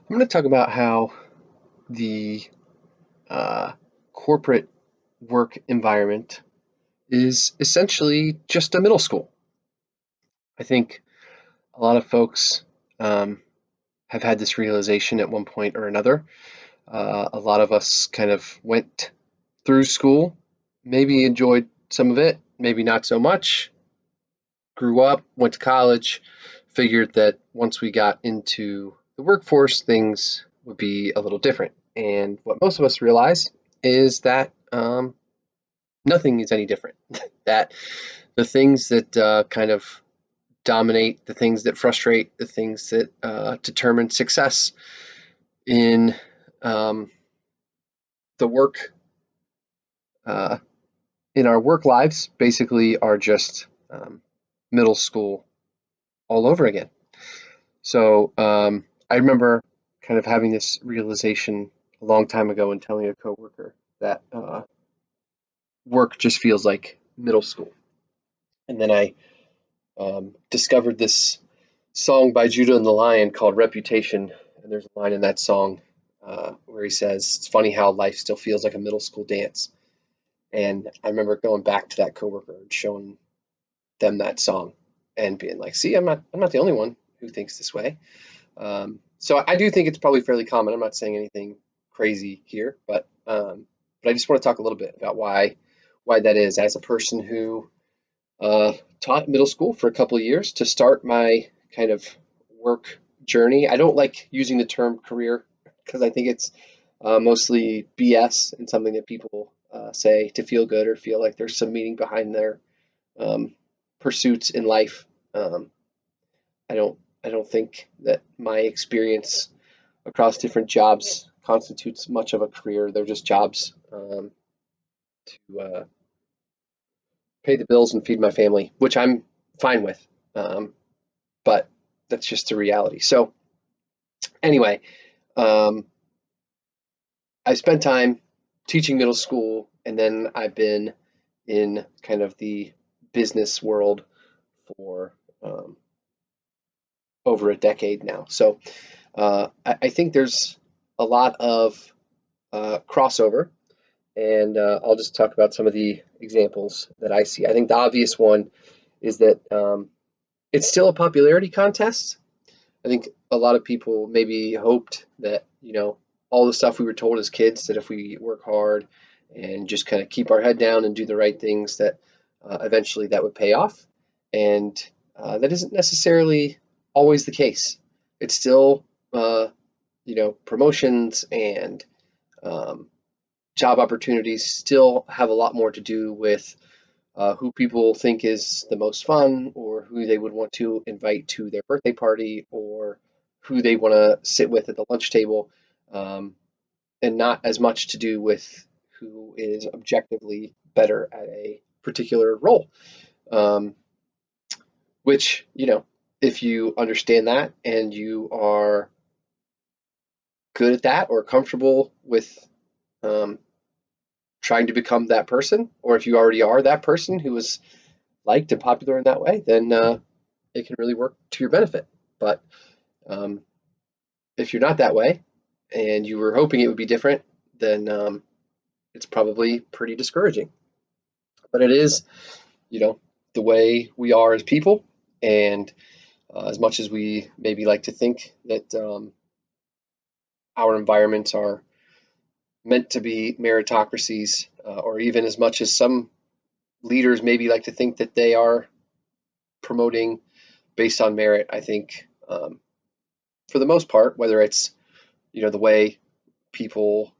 I'm going to talk about how the uh, corporate work environment is essentially just a middle school. I think a lot of folks um, have had this realization at one point or another. A lot of us kind of went through school, maybe enjoyed some of it, maybe not so much, grew up, went to college, figured that once we got into the workforce, things would be a little different. And what most of us realize is that nothing is any different. That the things that kind of dominate, the things that frustrate, the things that determine success in um, the work, uh, in our work lives, basically are just middle school all over again. So I remember kind of having this realization a long time ago and telling a coworker that work just feels like middle school. And then I discovered this song by Judah and the Lion called Reputation. And there's a line in that song where he says, "It's funny how life still feels like a middle school dance." And I remember going back to that coworker and showing them that song and being like, "See, I'm not the only one who thinks this way." So I do think it's probably fairly common. I'm not saying anything crazy here, but I just want to talk a little bit about why that is. As a person who taught middle school for a couple of years to start my kind of work journey, I don't like using the term career because I think it's mostly BS and something that people say to feel good or feel like there's some meaning behind their um, pursuits in life. Um, I don't I don't think that my experience across different jobs constitutes much of a career. They're just jobs to pay the bills and feed my family, which I'm fine with. Um, but that's just the reality. So anyway, um, I spent time teaching middle school, and then I've been in kind of the business world for over a decade now. So I think there's a lot of crossover, and I'll just talk about some of the examples that I see. I think the obvious one is that it's still a popularity contest. I think a lot of people maybe hoped that, all the stuff we were told as kids, that if we work hard and just kind of keep our head down and do the right things, that eventually that would pay off. And that isn't necessarily always the case. It's still, promotions and um, job opportunities still have a lot more to do with who people think is the most fun, or who they would want to invite to their birthday party, or who they want to sit with at the lunch table, um, and not as much to do with who is objectively better at a particular role. Um, which, if you understand that and you are good at that or comfortable with um, trying to become that person, or if you already are that person who is liked and popular in that way, then it can really work to your benefit. But um, if you're not that way and you were hoping it would be different, then it's probably pretty discouraging. But it is, you know, the way we are as people. And as much as we maybe like to think that our environments are meant to be meritocracies, or even as much as some leaders maybe like to think that they are promoting based on merit, I think for the most part, whether it's the way people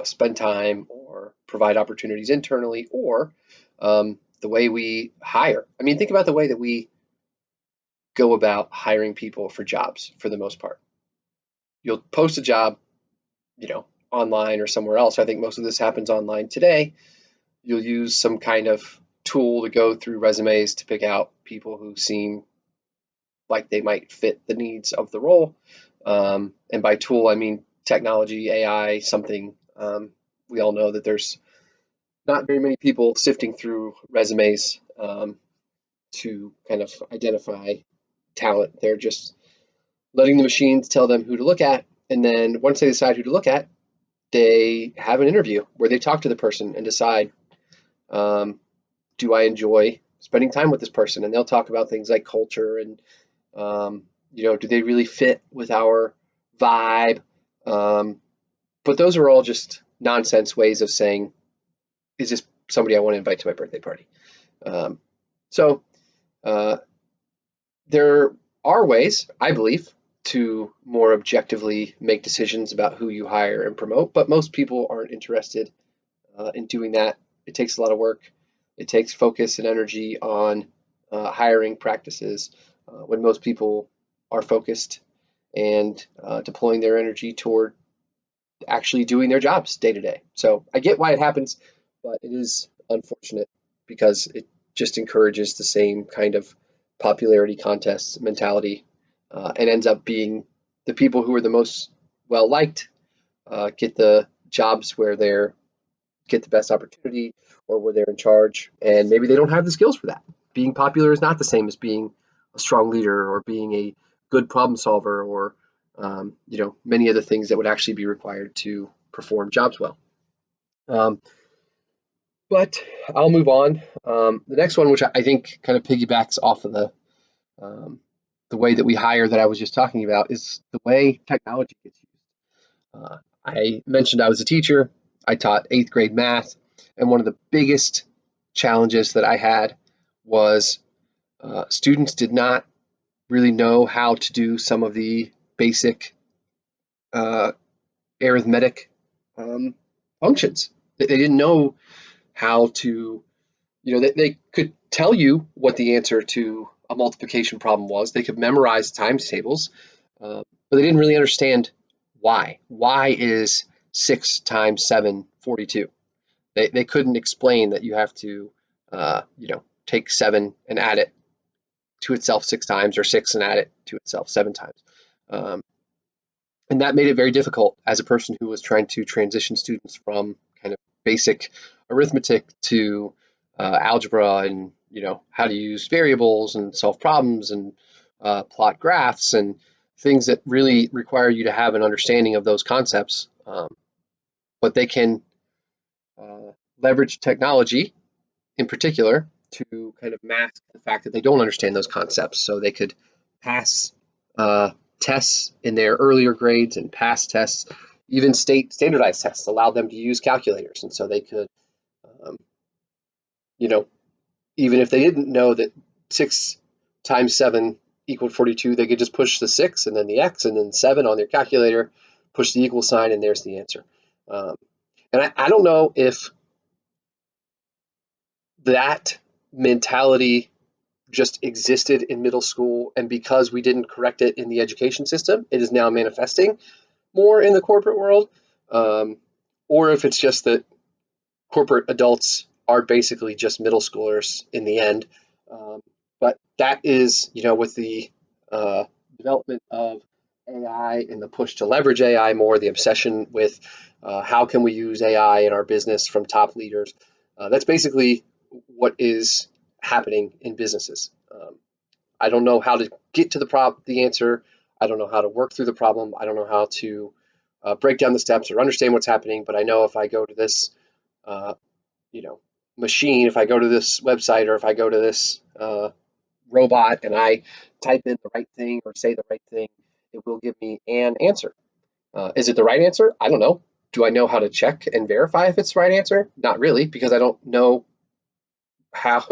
spend time or provide opportunities internally, or the way we hire. I mean, think about the way that we go about hiring people for jobs for the most part. You'll post a job, online or somewhere else. I think most of this happens online today. You'll use some kind of tool to go through resumes to pick out people who seem like they might fit the needs of the role. And by tool, I mean technology, AI, something. We all know that there's not very many people sifting through resumes to kind of identify talent. They're just letting the machines tell them who to look at, And then once they decide who to look at, they have an interview where they talk to the person and decide, um, do I enjoy spending time with this person? And they'll talk about things like culture and, um, do they really fit with our vibe? Um, but those are all just nonsense ways of saying, is this somebody I want to invite to my birthday party? Um, so uh, there are ways, I believe, to more objectively make decisions about who you hire and promote, but most people aren't interested in doing that. It takes a lot of work. It takes focus and energy on hiring practices when most people are focused and deploying their energy toward actually doing their jobs day to day. So I get why it happens, but it is unfortunate because it just encourages the same kind of popularity contest mentality and ends up being the people who are the most well liked get the jobs where they're get the best opportunity or where they're in charge, and maybe they don't have the skills for that. Being popular is not the same as being a strong leader or being a good problem solver or many other things that would actually be required to perform jobs well. Um, but I'll move on. The next one, which I think kind of piggybacks off of um, the way that we hire that I was just talking about, is the way technology gets used. I mentioned I was a teacher. I taught eighth grade math, and one of the biggest challenges that I had was students did not really know how to do some of the basic uh, arithmetic um, functions. They didn't know how to, they could tell you what the answer to a multiplication problem was. They could memorize times tables, but they didn't really understand why. Why is 6 times 7 42? They couldn't explain that you have to, take 7 and add it to itself 6 times or 6 and add it to itself 7 times. Um, and that made it very difficult as a person who was trying to transition students from kind of basic arithmetic to algebra and how to use variables and solve problems and plot graphs and things that really require you to have an understanding of those concepts. But they can leverage technology in particular to kind of mask the fact that they don't understand those concepts. So they could pass tests in their earlier grades and pass tests, even state standardized tests allow them to use calculators. And so they could, um, you know, even if they didn't know that 6 times 7 equaled 42, they could just push the 6 and then the X and then 7 on their calculator, push the equal sign, and there's the answer. Um, and I don't know if that mentality just existed in middle school, and because we didn't correct it in the education system, it is now manifesting more in the corporate world, um, or if it's just that corporate adults are basically just middle schoolers in the end. Um, but that is, with the development of AI and the push to leverage AI more, the obsession with how can we use AI in our business from top leaders. That's basically what is happening in businesses. I don't know how to get to the answer. I don't know how to work through the problem. I don't know how to break down the steps or understand what's happening. But I know if I go to this, uh, you know, machine, if I go to this website, or if I go to this robot and I type in the right thing or say the right thing, it will give me an answer. Is it the right answer? I don't know. Do I know how to check and verify if it's the right answer? Not really, because I don't know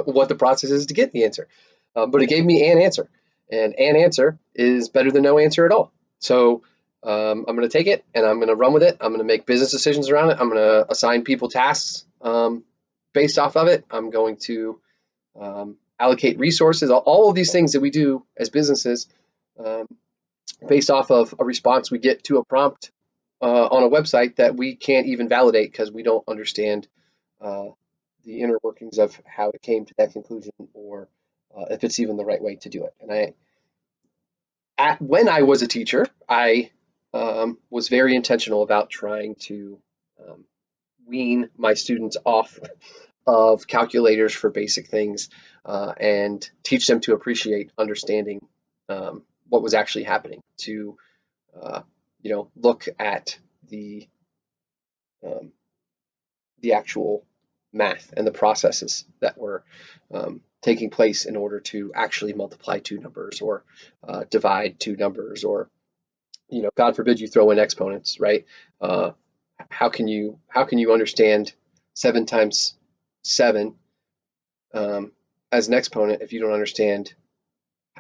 what the process is to get the answer. But it gave me an answer, and an answer is better than no answer at all. So I'm going to take it and I'm going to run with it. I'm going to make business decisions around it. I'm going to assign people tasks based off of it. I'm going to allocate resources. All of these things that we do as businesses um, based off of a response we get to a prompt on a website that we can't even validate because we don't understand uh, the inner workings of how it came to that conclusion, or if it's even the right way to do it. And when I was a teacher, I was very intentional about trying to um, wean my students off of calculators for basic things and teach them to appreciate understanding what was actually happening, to uh, look at um, the actual math and the processes that were taking place in order to actually multiply two numbers or divide two numbers, or God forbid you throw in exponents, right? Uh, how can you understand 7 times 7 um, as an exponent if you don't understand?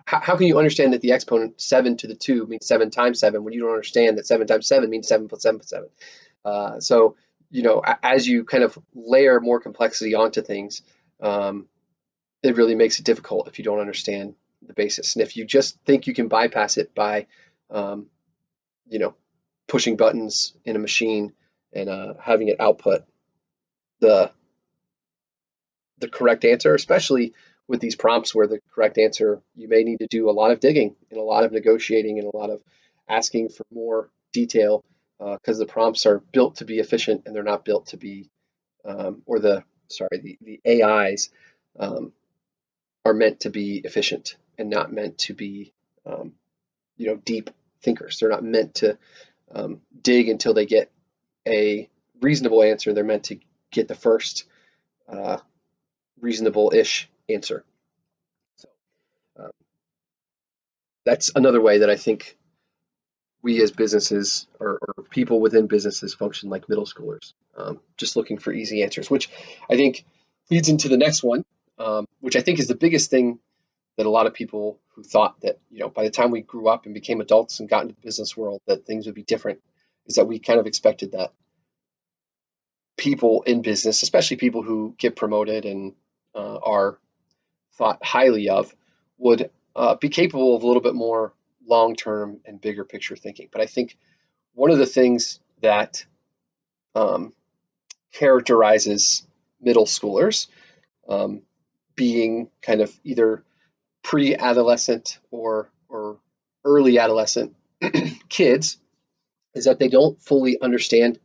How can you understand that the exponent 7 to the 2 means 7 times 7 when you don't understand that 7 times 7 means 7 plus 7 plus 7? So, as you kind of layer more complexity onto things, um, it really makes it difficult if you don't understand the basis. And if you just think you can bypass it by, um, you know, pushing buttons in a machine and having it output the correct answer, especially with these prompts where the correct answer, you may need to do a lot of digging and a lot of negotiating and a lot of asking for more detail, because the prompts are built to be efficient and they're not built to be, or the AIs um, are meant to be efficient and not meant to be, um, deep thinkers. They're not meant to dig until they get a reasonable answer. They're meant to get the first uh, reasonable-ish answer. So uh, that's another way that I think we as businesses, or people within businesses, function like middle schoolers, just looking for easy answers, which I think leads into the next one, which I think is the biggest thing that a lot of people who thought that, by the time we grew up and became adults and got into the business world, that things would be different, is that we kind of expected that people in business, especially people who get promoted and are thought highly of, would be capable of a little bit more long term and bigger picture thinking. But I think one of the things that um, characterizes middle schoolers, um, being kind of either pre-adolescent or early adolescent kids, is that they don't fully understand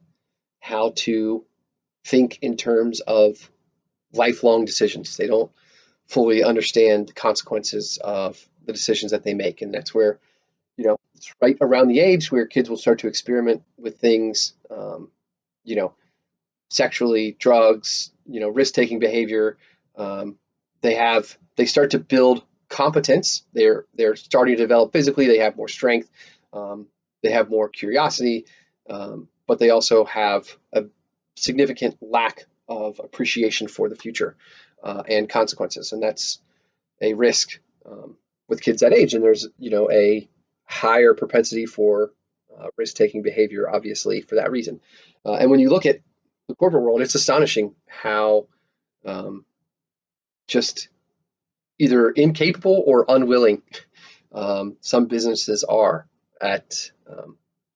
how to think in terms of lifelong decisions. They don't fully understand the consequences of the decisions that they make, and that's where, it's right around the age where kids will start to experiment with things, you know, sexually, drugs, risk-taking behavior. Um, they start to build competence. They're starting to develop physically. They have more strength. Um, they have more curiosity, but they also have a significant lack of appreciation for the future and consequences, and that's a risk with kids that age. And there's a higher propensity for risk-taking behavior, obviously, for that reason. And when you look at the corporate world, it's astonishing how um, just either incapable or unwilling some businesses are at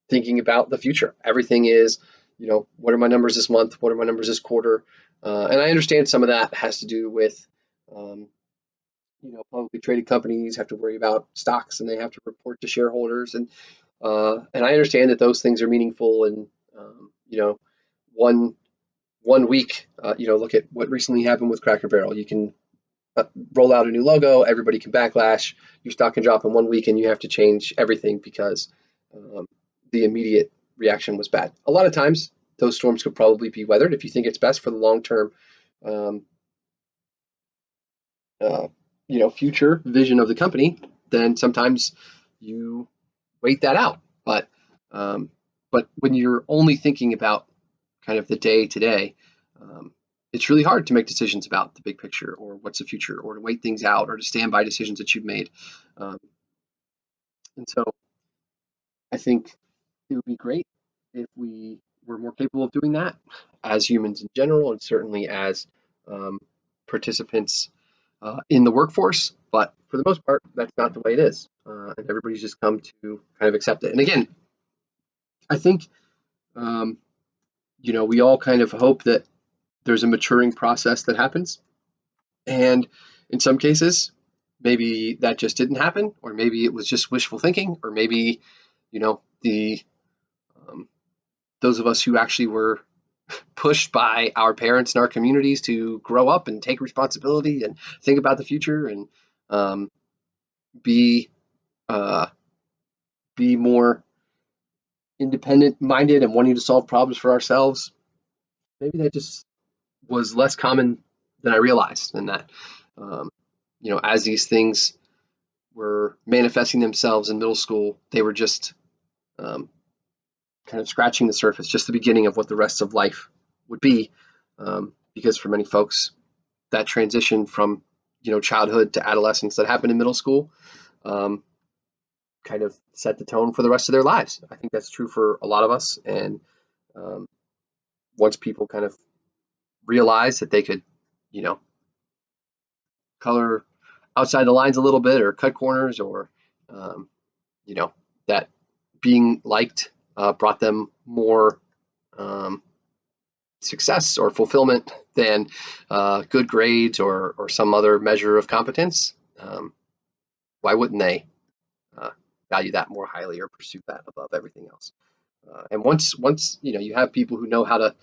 thinking about the future. Everything is, what are my numbers this month? What are my numbers this quarter? And I understand some of that has to do with, um, publicly traded companies have to worry about stocks and they have to report to shareholders, and I understand that those things are meaningful. And one one week, look at what recently happened with Cracker Barrel. You can roll out a new logo, everybody can backlash, your stock can drop in 1 week, and you have to change everything because um, the immediate reaction was bad. A lot of times, those storms could probably be weathered if you think it's best for the long term, um, uh, future vision of the company. Then sometimes you wait that out. Um, but when you're only thinking about kind of the day to day, it's really hard to make decisions about the big picture or what's the future, or to wait things out, or to stand by decisions that you've made. Um, and so I think it would be great if we were more capable of doing that as humans in general, and certainly as um, participants in the workforce. But for the most part, that's not the way it is. And everybody's just come to kind of accept it. And again, I think, um, we all kind of hope that there's a maturing process that happens. And in some cases, maybe that just didn't happen, or maybe it was just wishful thinking, or maybe, the um, those of us who actually were pushed by our parents and our communities to grow up and take responsibility and think about the future and um, be uh, be more independent minded and wanting to solve problems for ourselves. Maybe that just was less common than I realized, and that um, as these things were manifesting themselves in middle school, they were just um, kind of scratching the surface, just the beginning of what the rest of life would be. Because for many folks, that transition from childhood to adolescence that happened in middle school um, kind of set the tone for the rest of their lives. I think that's true for a lot of us. And um, once people kind of realize that they could, you know, color outside the lines a little bit or cut corners, or um, you know, that being liked brought them more um, success or fulfillment than good grades or some other measure of competence. Why wouldn't they uh, value that more highly or pursue that above everything else? And once you have people who know how to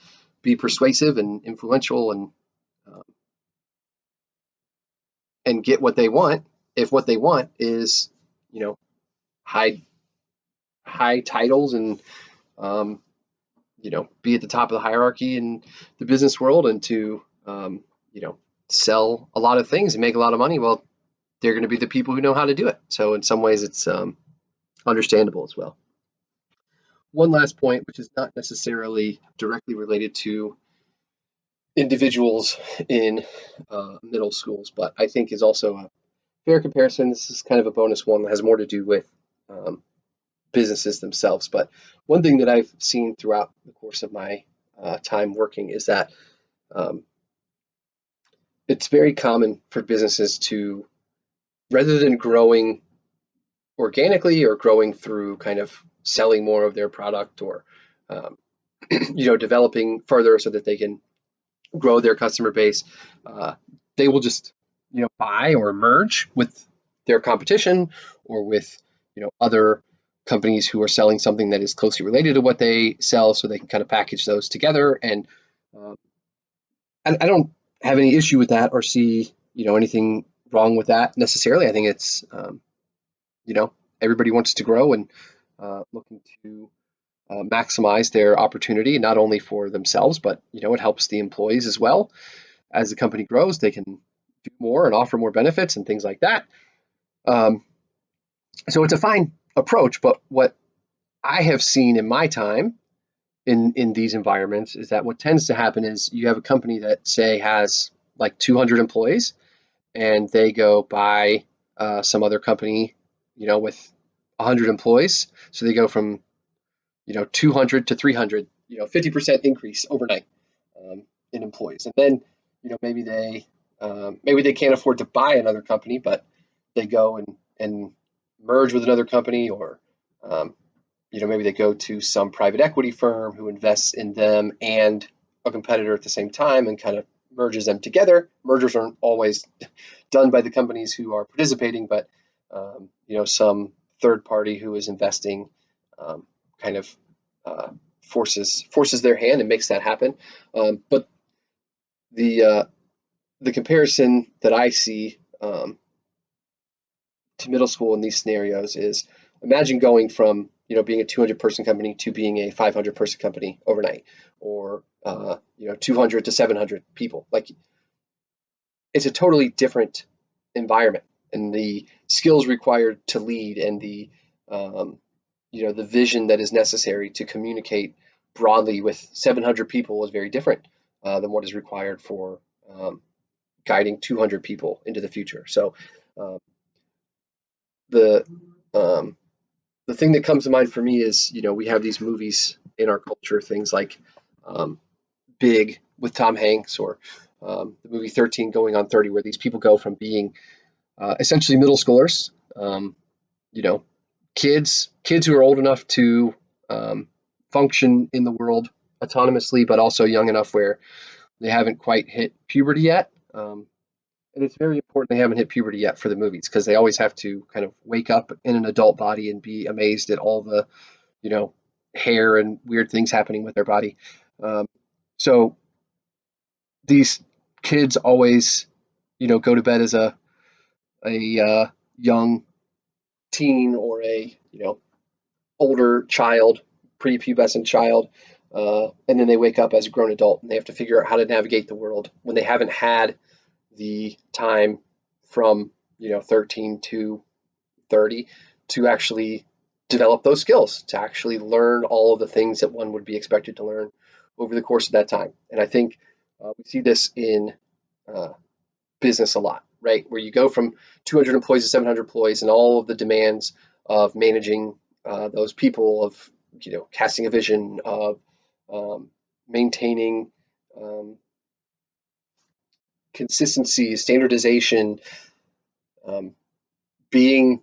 be persuasive and influential um, and get what they want, if what they want is you know high high titles and um, be at the top of the hierarchy in the business world, and to you know sell a lot of things and make a lot of money, well, they're going to be the people who know how to do it. So in some ways, it's understandable as well. One last point, which is not necessarily directly related to individuals in middle schools, but I think is also a fair comparison. This is kind of a bonus one that has more to do with um, businesses themselves. But one thing that I've seen throughout the course of my time working is that um, it's very common for businesses to, rather than growing organically or growing through kind of selling more of their product, or um, developing further so that they can grow their customer base, uh, they will just buy or merge with their competition, or with other companies who are selling something that is closely related to what they sell, so they can kind of package those together. And um, I don't have any issue with that or see anything wrong with that necessarily. I think it's you know everybody wants to grow and looking to maximize their opportunity, not only for themselves, but it helps the employees as well. As the company grows, they can do more and offer more benefits and things like that. Um, so it's a fine approach, but what I have seen in my time in these environments is that what tends to happen is you have a company that, say, has like 200 employees, and they go buy some other company, with 100 employees. So they go from 200 to 300, 50% increase overnight in employees. And then maybe they can't afford to buy another company, but they go and merge with another company, or um, maybe they go to some private equity firm who invests in them and a competitor at the same time, and kind of merges them together. Mergers aren't always done by the companies who are participating, but some third party who is investing kind of uh, forces their hand and makes that happen. But the uh, the comparison that I see to middle school in these scenarios is, imagine going from being a 200 person company to being a 500 person company overnight, or 200 to 700 people. Like, it's a totally different environment, and the skills required to lead, and um, the vision that is necessary to communicate broadly with 700 people is very different than what is required for um, guiding 200 people into the future. So um, the um, the thing that comes to mind for me is, we have these movies in our culture, things like um, Big with Tom Hanks, or the movie 13 Going on 30, where these people go from being essentially middle schoolers, you know, kids who are old enough to function in the world autonomously, but also young enough where they haven't quite hit puberty yet. And it's very important they haven't hit puberty yet for the movies, because they always have to kind of wake up in an adult body and be amazed at all the, you know, hair and weird things happening with their body. Um, so these kids always, go to bed as a young teen, or a older child, prepubescent child, and then they wake up as a grown adult and they have to figure out how to navigate the world when they haven't had the time from 13 to 30 to actually develop those skills, to actually learn all of the things that one would be expected to learn over the course of that time. And I think we see this in uh, business a lot, right? Where you go from 200 employees to 700 employees, and all of the demands of managing those people, of casting a vision, of maintaining um, consistency, standardization, um, being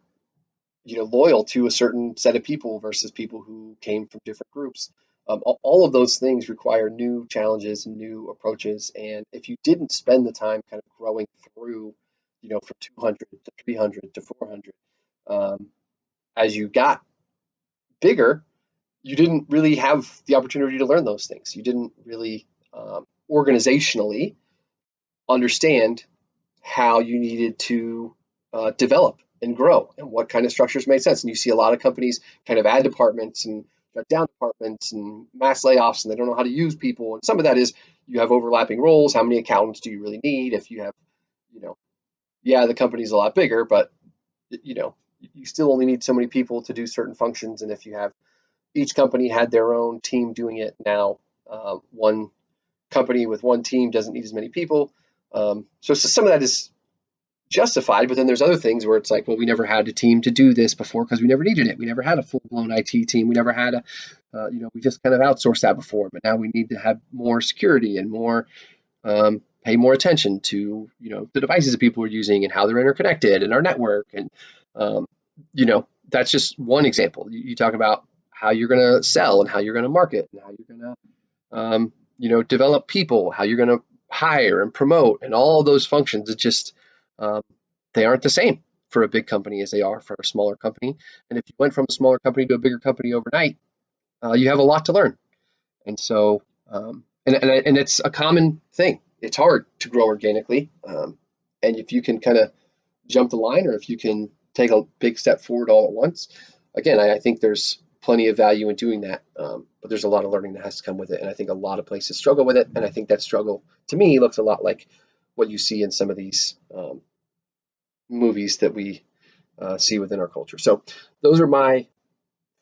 loyal to a certain set of people versus people who came from different groups. All of those things require new challenges and new approaches. And if you didn't spend the time kind of growing through, from 200 to 300 to 400, um, as you got bigger, you didn't really have the opportunity to learn those things. You didn't really organizationally understand how you needed to develop and grow and what kind of structures made sense. And you see a lot of companies kind of add departments and shut down departments and mass layoffs, and they don't know how to use people. And some of that is you have overlapping roles. How many accountants do you really need? If you have, you know, yeah, the company's a lot bigger, but you know, you still only need so many people to do certain functions. And if you have each company had their own team doing it now, one company with one team doesn't need as many people. So some of that is justified, but then there's other things where it's like, well, we never had a team to do this before because we never needed it. We never had a full-blown IT team. We never had we just kind of outsourced that before, but now we need to have more security and more, pay more attention to, the devices that people are using and how they're interconnected and our network. And, that's just one example. You talk about how you're going to sell and how you're going to market and how you're going to, develop people, how you're going to hire and promote and all those functions. It just, um, they aren't the same for a big company as they are for a smaller company. And if you went from a smaller company to a bigger company overnight, you have a lot to learn. And so, and it's a common thing. It's hard to grow organically. And if you can kind of jump the line, or if you can take a big step forward all at once, again, I think there's plenty of value in doing that. But there's a lot of learning that has to come with it. And I think a lot of places struggle with it. And I think that struggle, to me, looks a lot like what you see in some of these movies that we see within our culture. So those are my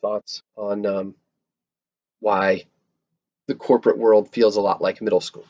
thoughts on why the corporate world feels a lot like middle school.